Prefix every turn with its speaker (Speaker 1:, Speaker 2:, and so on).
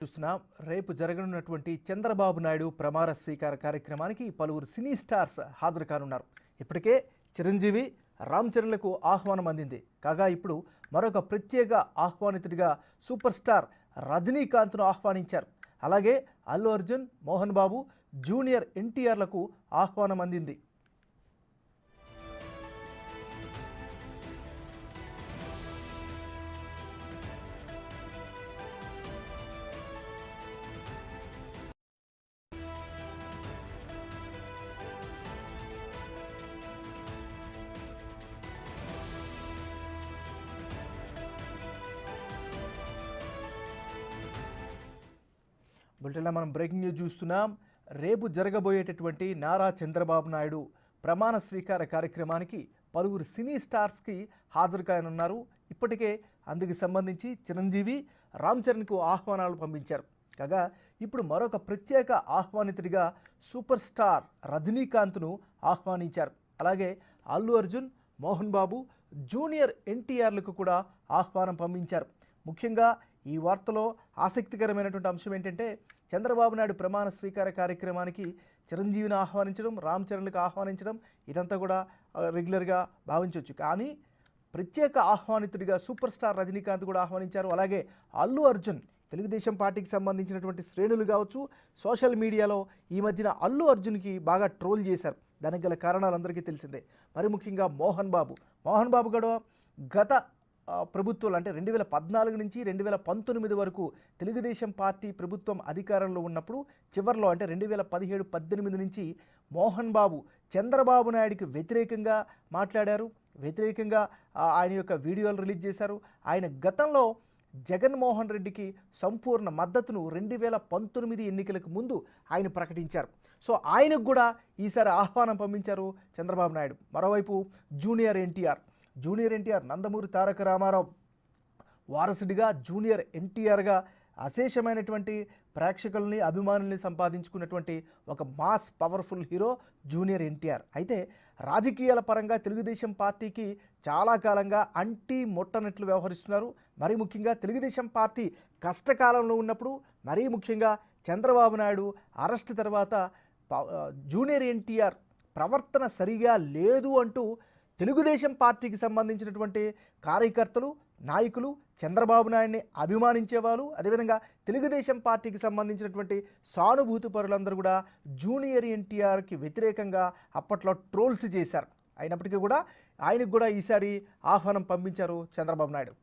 Speaker 1: చూస్తున్నాం. రేపు జరగనున్నటువంటి చంద్రబాబు నాయుడు ప్రమాణ స్వీకార కార్యక్రమానికి పలువురు సినీ స్టార్స్ హాజరు కానున్నారు. ఇప్పటికే చిరంజీవి, రామ్ చరణ్లకు ఆహ్వానం అందింది. కాగా ఇప్పుడు మరొక ప్రత్యేక ఆహ్వానితుడిగా సూపర్ స్టార్ రజనీకాంత్ను ఆహ్వానించారు. అలాగే అల్లు అర్జున్, మోహన్ బాబు, జూనియర్ ఎన్టీఆర్లకు ఆహ్వానం అందింది. బులెటిన్లో మనం బ్రేకింగ్ న్యూస్ చూస్తున్నాం. రేపు జరగబోయేటటువంటి నారా చంద్రబాబు నాయుడు ప్రమాణ స్వీకార కార్యక్రమానికి పలువురు సినీ స్టార్స్కి హాజరు కానున్నారు. ఇప్పటికే అందుకు సంబంధించి చిరంజీవి, రామ్ చరణ్కు ఆహ్వానాలు పంపించారు. కాగా ఇప్పుడు మరొక ప్రత్యేక ఆహ్వానితుడిగా సూపర్ స్టార్ రజనీకాంత్ను ఆహ్వానించారు. అలాగే అల్లు అర్జున్, మోహన్ బాబు, జూనియర్ ఎన్టీఆర్లకు కూడా ఆహ్వానం పంపించారు. ముఖ్యంగా ఈ వార్తలో ఆసక్తికరమైనటువంటి అంశం ఏంటంటే చంద్రబాబు నాయుడు ప్రమాణ స్వీకార కార్యక్రమానికి చిరంజీవిని ఆహ్వానించడం, రామ్ చరణ్లకు ఆహ్వానించడం ఇదంతా కూడా రెగ్యులర్గా భావించవచ్చు. కానీ ప్రత్యేక ఆహ్వానితుడిగా సూపర్ స్టార్ రజనీకాంత్ కూడా ఆహ్వానించారు. అలాగే అల్లు అర్జున్, తెలుగుదేశం పార్టీకి సంబంధించినటువంటి శ్రేణులు కావచ్చు, సోషల్ మీడియాలో ఈ మధ్యన అల్లు అర్జున్కి బాగా ట్రోల్ చేశారు. దానికి గల కారణాలు అందరికీ తెలిసిందే. మరి ముఖ్యంగా మోహన్ బాబు కూడా గత ప్రభుత్వాలు అంటే 2014 నుంచి 2019 వరకు తెలుగుదేశం పార్టీ ప్రభుత్వం అధికారంలో ఉన్నప్పుడు చివరిలో అంటే 2017-18 నుంచి మోహన్ బాబు చంద్రబాబు నాయుడికి వ్యతిరేకంగా మాట్లాడారు. వ్యతిరేకంగా ఆయన యొక్క వీడియోలు రిలీజ్ చేశారు. ఆయన గతంలో జగన్మోహన్ రెడ్డికి సంపూర్ణ మద్దతును 2019 ఎన్నికలకు ముందు ఆయన ప్రకటించారు. సో ఆయనకు కూడా ఈసారి ఆహ్వానం పంపించారు చంద్రబాబు నాయుడు. మరోవైపు జూనియర్ ఎన్టీఆర్ నందమూరి తారక రామారావు వారసుడిగా, జూనియర్ ఎన్టీఆర్గా అశేషమైనటువంటి ప్రేక్షకుల్ని, అభిమానుల్ని సంపాదించుకున్నటువంటి ఒక mass powerful hero junior NTR. అయితే రాజకీయాల పరంగా తెలుగుదేశం పార్టీకి చాలా కాలంగా అంటి ముట్టనట్లు వ్యవహరిస్తున్నారు. మరీ ముఖ్యంగా తెలుగుదేశం పార్టీ కష్టకాలంలో ఉన్నప్పుడు, మరీ ముఖ్యంగా చంద్రబాబు నాయుడు అరెస్ట్ తర్వాత జూనియర్ ఎన్టీఆర్ ప్రవర్తన సరిగా లేదు అంటూ తెలుగుదేశం పార్టీకి సంబంధించినటువంటి కార్యకర్తలు, నాయకులు చంద్రబాబు నాయుడిని అభిమానించేవాళ్ళు, అదేవిధంగా తెలుగుదేశం పార్టీకి సంబంధించినటువంటి సానుభూతి పరులందరూ కూడా జూనియర్ ఎన్టీఆర్కి వ్యతిరేకంగా అప్పట్లో ట్రోల్స్ చేశారు. అయినప్పటికీ కూడా ఆయనకు కూడా ఈసారి ఆహ్వానం పంపించారు చంద్రబాబు నాయుడు.